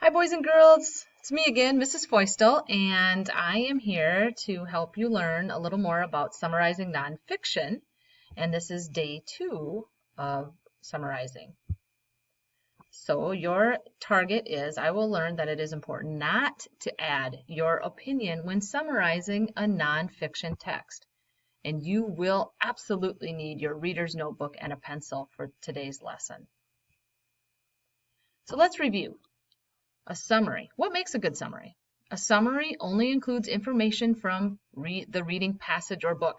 Hi, boys and girls. It's me again, Mrs. Foistel, and I am here to help you learn a little more about summarizing nonfiction. And this is day 2 of summarizing. So your target is, I will learn that it is important not to add your opinion when summarizing a nonfiction text. And you will absolutely need your reader's notebook and a pencil for today's lesson. So let's review. A summary. What makes a good summary? A summary only includes information from the reading passage or book.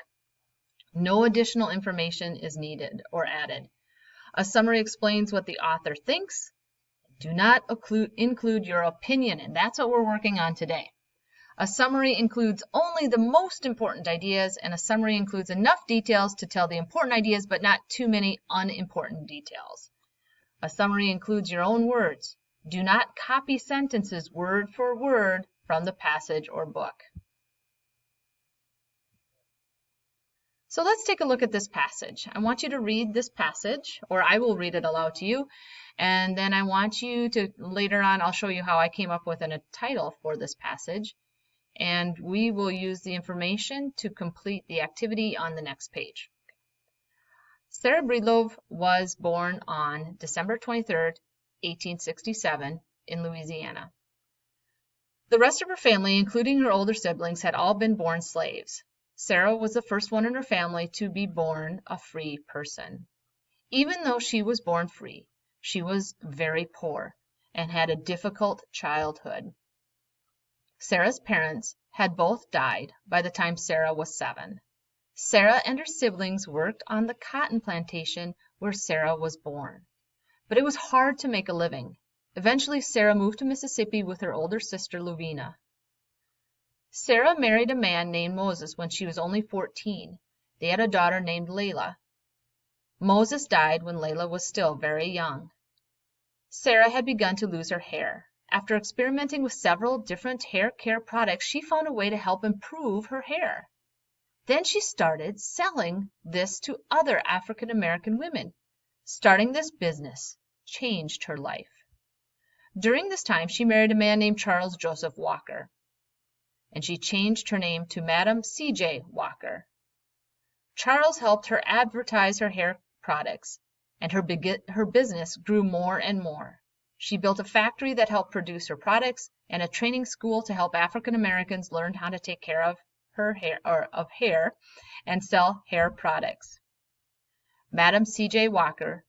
No additional information is needed or added. A summary explains what the author thinks. Do not include your opinion, and that's what we're working on today. A summary includes only the most important ideas, and a summary includes enough details to tell the important ideas, but not too many unimportant details. A summary includes your own words. Do not copy sentences word for word from the passage or book. So let's take a look at this passage. I want you to read this passage, or I will read it aloud to you, and then I want you to, later on, I'll show you how I came up with a title for this passage, and we will use the information to complete the activity on the next page. Sarah Breedlove was born on December 23rd, 1867 in Louisiana. The rest of her family, including her older siblings, had all been born slaves. Sarah was the first one in her family to be born a free person. Even though she was born free, she was very poor and had a difficult childhood. Sarah's parents had both died by the time Sarah was 7. Sarah and her siblings worked on the cotton plantation where Sarah was born. But it was hard to make a living. Eventually, Sarah moved to Mississippi with her older sister, Louvina. Sarah married a man named Moses when she was only 14. They had a daughter named Layla. Moses died when Layla was still very young. Sarah had begun to lose her hair. After experimenting with several different hair care products, she found a way to help improve her hair. Then she started selling this to other African American women. Starting this business changed her life. During this time, she married a man named Charles Joseph Walker, and she changed her name to Madam C.J. Walker. Charles helped her advertise her hair products, and her business grew more and more. She built a factory that helped produce her products and a training school to help African Americans learn how to take care of hair and sell hair products. Madam C.J. Walker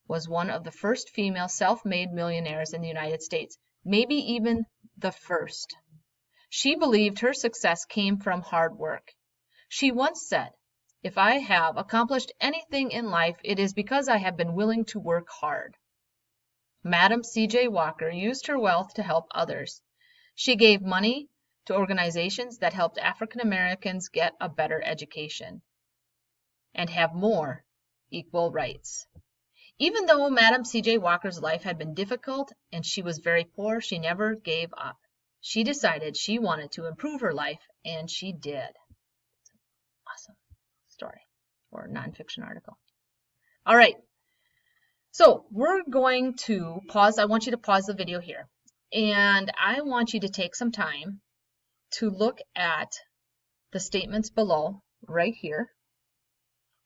was one of the first female self-made millionaires in the United States, maybe even the first. She believed her success came from hard work. She once said, "If I have accomplished anything in life, it is because I have been willing to work hard." Madam C.J. Walker used her wealth to help others. She gave money to organizations that helped African Americans get a better education and have more equal rights. Even though Madam C.J. Walker's life had been difficult and she was very poor, she never gave up. She decided she wanted to improve her life, and she did. Awesome story or nonfiction article. All right, so we're going to pause. I want you to pause the video here, and I want you to take some time to look at the statements below right here.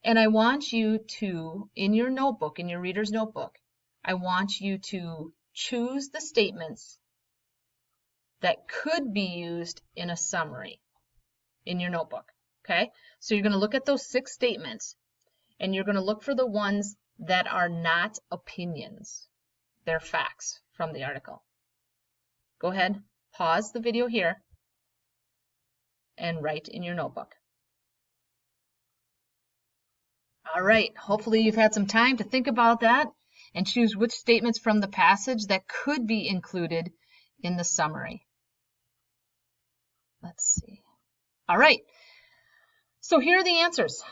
And I want you to, in your notebook, in your reader's notebook, I want you to choose the statements that could be used in a summary in your notebook, okay? So you're going to look at those 6 statements, and you're going to look for the ones that are not opinions. They're facts from the article. Go ahead, pause the video here, and write in your notebook. All right, hopefully you've had some time to think about that and choose which statements from the passage that could be included in the summary. Let's see. All right, so here are the answers.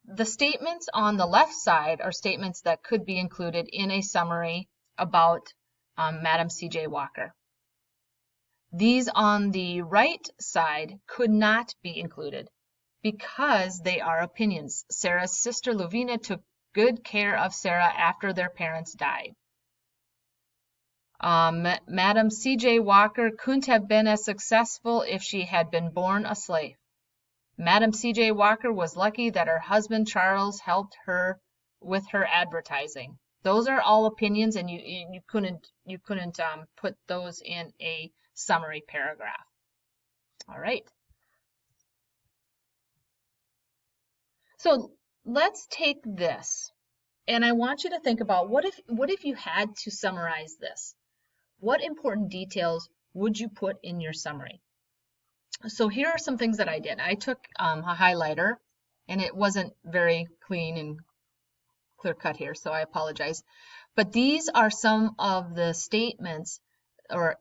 The statements on the left side are statements that could be included in a summary about Madam C.J. Walker. These on the right side could not be included because they are opinions. Sarah's sister Louvina took good care of Sarah after their parents died. Madam C.J. Walker couldn't have been as successful if she had been born a slave. Madam C.J. Walker was lucky that her husband Charles helped her with her advertising. Those are all opinions, and you couldn't put those in a summary paragraph. All right. So let's take this, and I want you to think about what if you had to summarize this? What important details would you put in your summary? So here are some things that I did. I took a highlighter, and it wasn't very clean and clear cut here, so I apologize. But these are some of the statements, or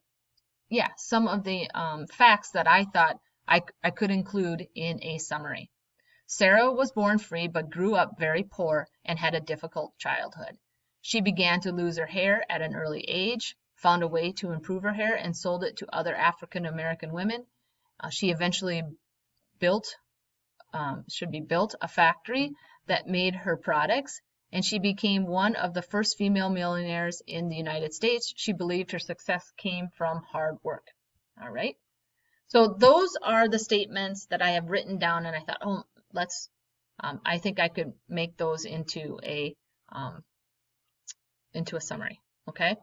yeah, some of the facts that I thought I could include in a summary. Sarah was born free but grew up very poor and had a difficult childhood. She began to lose her hair at an early age, found a way to improve her hair, and sold it to other African American women. She eventually built a factory that made her products, and she became one of the first female millionaires in the United States. She believed her success came from hard work. All right. So those are the statements that I have written down, and I thought, oh, I think I could make those into a summary, okay,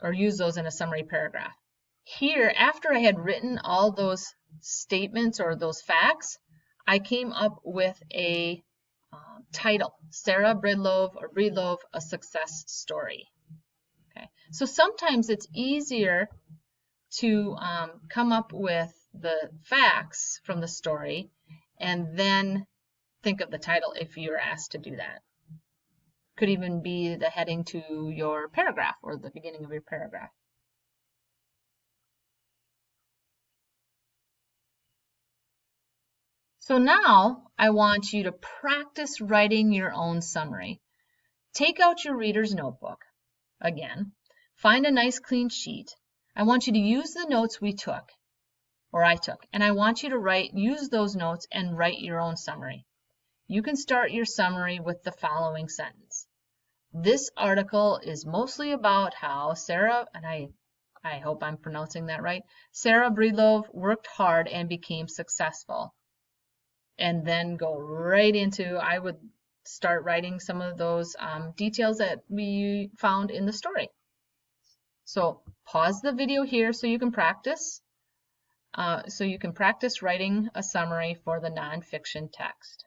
or use those in a summary paragraph. Here, after I had written all those statements or those facts, I came up with a title: Sarah Breedlove, A Success Story. Okay, so sometimes it's easier to come up with the facts from the story and then think of the title if you're asked to do that. Could even be the heading to your paragraph or the beginning of your paragraph. So now I want you to practice writing your own summary. Take out your reader's notebook again, find a nice clean sheet. I want you to use the notes we took, or I took, and I want you to use those notes and write your own summary. You can start your summary with the following sentence: this article is mostly about how Sarah, and I hope I'm pronouncing that right, Sarah Breedlove worked hard and became successful. And then go right into, I would start writing some of those details that we found in the story. So pause the video here so you can practice. Writing a summary for the nonfiction text.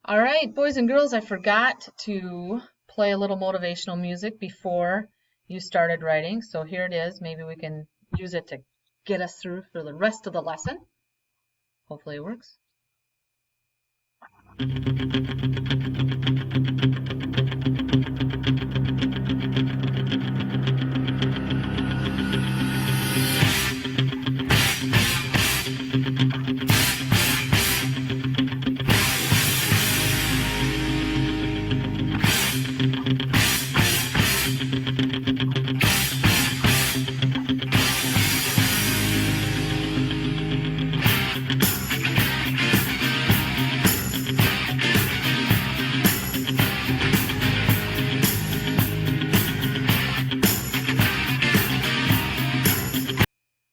All right, boys and girls, I forgot to play a little motivational music before you started writing. So here it is. Maybe we can use it to get us through for the rest of the lesson. Hopefully it works.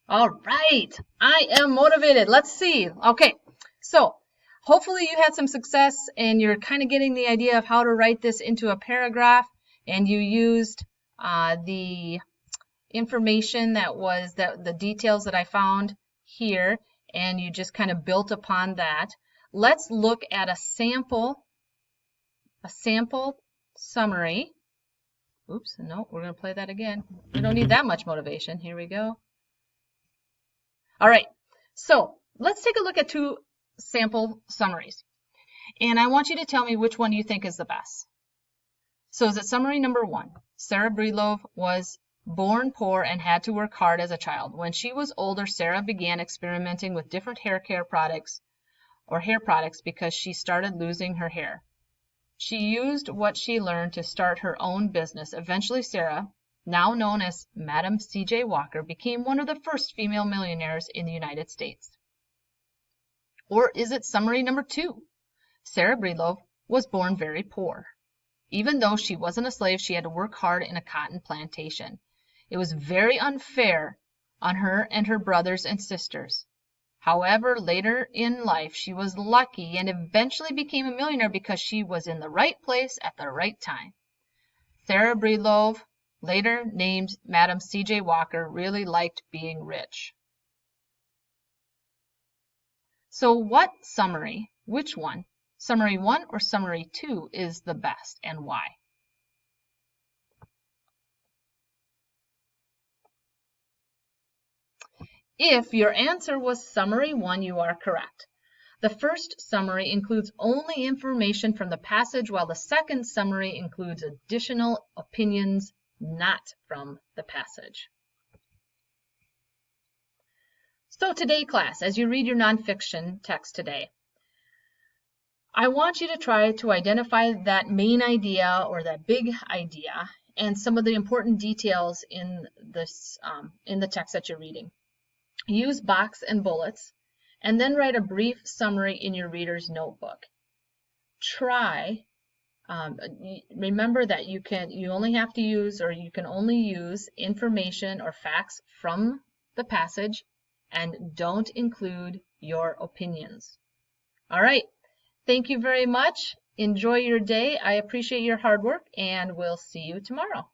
All right, I am motivated. Let's see. Okay, so hopefully you had some success and you're kind of getting the idea of how to write this into a paragraph, and you used the information the details that I found here, and you just kind of built upon that. Let's look at a sample summary. Oops, no, we're going to play that again. We don't need that much motivation. Here we go. All right, so let's take a look at two sample summaries. And I want you to tell me which one you think is the best. So is it summary number 1? Sarah Breedlove was born poor and had to work hard as a child. When she was older, Sarah began experimenting with different hair products because she started losing her hair. She used what she learned to start her own business. Eventually, Sarah, now known as Madam C.J. Walker, became one of the first female millionaires in the United States. Or is it summary number 2? Sarah Breedlove was born very poor. Even though she wasn't a slave, she had to work hard in a cotton plantation. It was very unfair on her and her brothers and sisters. However, later in life, she was lucky and eventually became a millionaire because she was in the right place at the right time. Sarah Breedlove, later named Madam C.J. Walker, really liked being rich. So what summary, which one, summary 1 or summary 2, is the best and why? If your answer was summary 1, you are correct. The first summary includes only information from the passage, while the second summary includes additional opinions not from the passage. So today, class, as you read your nonfiction text today, I want you to try to identify that main idea or that big idea and some of the important details in this in the text that you're reading. Use box and bullets, and then write a brief summary in your reader's notebook. Remember that you can only use information or facts from the passage, and don't include your opinions. All right, thank you very much. Enjoy your day. I appreciate your hard work, and we'll see you tomorrow.